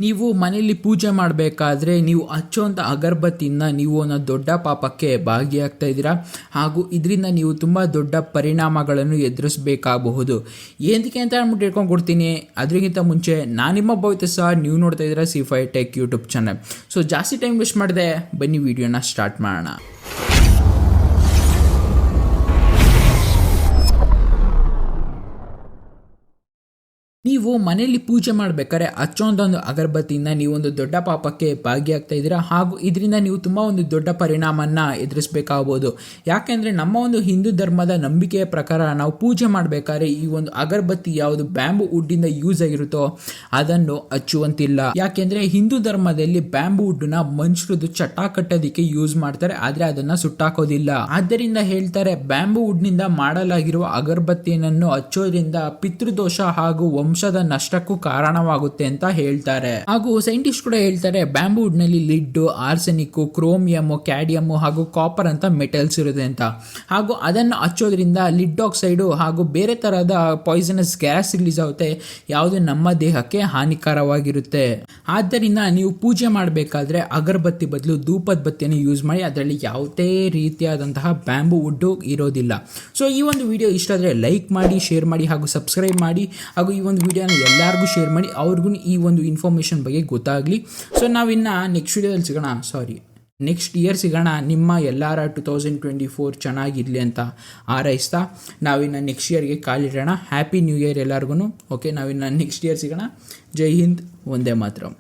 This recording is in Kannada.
ನೀವು ಮನೆಯಲ್ಲಿ ಪೂಜೆ ಮಾಡಬೇಕಾದ್ರೆ ನೀವು ಹಚ್ಚುವಂಥ ಅಗರಬತ್ತಿಯಿಂದ ನೀವು ಒಂದು ದೊಡ್ಡ ಪಾಪಕ್ಕೆ ಭಾಗಿಯಾಗ್ತಾ ಇದ್ದೀರಾ ಹಾಗೂ ಇದರಿಂದ ನೀವು ತುಂಬ ದೊಡ್ಡ ಪರಿಣಾಮಗಳನ್ನು ಎದುರಿಸಬೇಕಾಗಬಹುದು. ಏನಕ್ಕೆ ಅಂತ ಅಂದ್ಬಿಟ್ಟು ಹೇಳ್ಕೊಂಡು ಕೊಡ್ತೀನಿ. ಅದಕ್ಕಿಂತ ಮುಂಚೆ ನಾನು ನಿಮ್ಮ ಭವಿತ ಸಹ ನೀವು ನೋಡ್ತಾ ಇದ್ದೀರಾ C5 Tech YouTube channel. So ಜಾಸ್ತಿ ಟೈಮ್ ವೇಸ್ಟ್ ಮಾಡಿದೆ, ಬನ್ನಿ ವಿಡಿಯೋನ ಸ್ಟಾರ್ಟ್ ಮಾಡೋಣ. ನೀವು ಮನೆಯಲ್ಲಿ ಪೂಜೆ ಮಾಡಬೇಕಾದ್ರೆ ಹಚ್ಚೋಂಥ ಒಂದು ಅಗರಬತ್ತಿಯಿಂದ ನೀವೊಂದು ದೊಡ್ಡ ಪಾಪಕ್ಕೆ ಭಾಗಿಯಾಗ್ತಾ ಇದ್ದೀರಾ ಹಾಗೂ ಇದರಿಂದ ನೀವು ತುಂಬ ಒಂದು ದೊಡ್ಡ ಪರಿಣಾಮನ ಎದುರಿಸಬೇಕಾಗಬಹುದು. ಯಾಕೆಂದರೆ ನಮ್ಮ ಒಂದು ಹಿಂದೂ ಧರ್ಮದ ನಂಬಿಕೆಯ ಪ್ರಕಾರ ನಾವು ಪೂಜೆ ಮಾಡಬೇಕಾದ್ರೆ ಈ ಒಂದು ಅಗರಬತ್ತಿ ಯಾವುದು ಬ್ಯಾಂಬೂ ವುಡ್ಡಿಂದ ಯೂಸ್ ಆಗಿರುತ್ತೋ ಅದನ್ನು ಹಚ್ಚುವಂತಿಲ್ಲ. ಯಾಕೆಂದರೆ ಹಿಂದೂ ಧರ್ಮದಲ್ಲಿ ಬ್ಯಾಂಬೂ ವುಡ್ನ ಮನುಷ್ಯರದು ಚಟ ಕಟ್ಟೋದಕ್ಕೆ ಯೂಸ್ ಮಾಡ್ತಾರೆ, ಆದರೆ ಅದನ್ನು ಸುಟ್ಟಾಕೋದಿಲ್ಲ. ಆದ್ದರಿಂದ ಹೇಳ್ತಾರೆ ಬ್ಯಾಂಬೂ ವುಡ್ನಿಂದ ಮಾಡಲಾಗಿರುವ ಅಗರಬತ್ತಿಯನ್ನು ಹಚ್ಚೋದ್ರಿಂದ ಪಿತೃದೋಷ ಹಾಗೂ ವಂಶದ ನಷ್ಟಕ್ಕೂ ಕಾರಣವಾಗುತ್ತೆ ಅಂತ ಹೇಳ್ತಾರೆ. ಹಾಗೂ ಸೈಂಟಿಸ್ಟ್ ಕೂಡ ಹೇಳ್ತಾರೆ ಬ್ಯಾಂಬೂ ವುಡ್ ನಲ್ಲಿ ಲಿಡ್, ಆರ್ಸೆನಿಕ್, ಕ್ರೋಮಿಯಂ, ಕ್ಯಾಡಿಯಂ ಹಾಗೂ ಕಾಪರ್ ಅಂತ ಮೆಟಲ್ಸ್ ಇರುತ್ತೆ ಅಂತ. ಹಾಗೂ ಅದನ್ನು ಹಚ್ಚೋದ್ರಿಂದ ಲಿಡ್ ಆಕ್ಸೈಡ್ ಹಾಗೂ ಬೇರೆ ತರಹದ ಪಾಯ್ಸನಸ್ ಗ್ಯಾಸ್ ರಿಲೀಸ್ ಆಗುತ್ತೆ, ಯಾವುದು ನಮ್ಮ ದೇಹಕ್ಕೆ ಹಾನಿಕರವಾಗಿರುತ್ತೆ. ಆದ್ದರಿಂದ ನೀವು ಪೂಜೆ ಮಾಡಬೇಕಾದ್ರೆ ಅಗರಬತ್ತಿ ಬದಲು ಧೂಪದ ಬತ್ತಿಯನ್ನು ಯೂಸ್ ಮಾಡಿ. ಅದರಲ್ಲಿ ಯಾವುದೇ ರೀತಿಯಾದಂತಹ ಬ್ಯಾಂಬೂ ವುಡ್ ಇರೋದಿಲ್ಲ. ಸೊ ಈ ಒಂದು ವಿಡಿಯೋ ಇಷ್ಟ ಆದರೆ ಲೈಕ್ ಮಾಡಿ, ಶೇರ್ ಮಾಡಿ ಹಾಗೂ ಸಬ್ಸ್ಕ್ರೈಬ್ ಮಾಡಿ. ಹಾಗೂ ಈ ಒಂದು ವಿಡಿಯೋನ ಎಲ್ಲರಿಗೂ ಶೇರ್ ಮಾಡಿ, ಅವ್ರಿಗೂ ಈ ಒಂದು ಇನ್ಫಾರ್ಮೇಷನ್ ಬಗ್ಗೆ ಗೊತ್ತಾಗಲಿ. ಸೊ ನಾವಿನ್ನು ನೆಕ್ಸ್ಟ್ ಇಯರ್ ಸಿಗೋಣ. ನಿಮ್ಮ ಎಲ್ಲರ 2024 ಚೆನ್ನಾಗಿರಲಿ ಅಂತ ಹಾರೈಸ್ತಾ ನಾವಿನ್ನು ನೆಕ್ಸ್ಟ್ ಇಯರ್ಗೆ ಕಾಲಿಡೋಣ. ಹ್ಯಾಪಿ ನ್ಯೂ ಇಯರ್ ಎಲ್ಲರಿಗೂ. ಓಕೆ, ನಾವಿನ್ನು ನೆಕ್ಸ್ಟ್ ಇಯರ್ ಸಿಗೋಣ. ಜೈ ಹಿಂದ್, ವಂದೇ ಮಾತರಂ.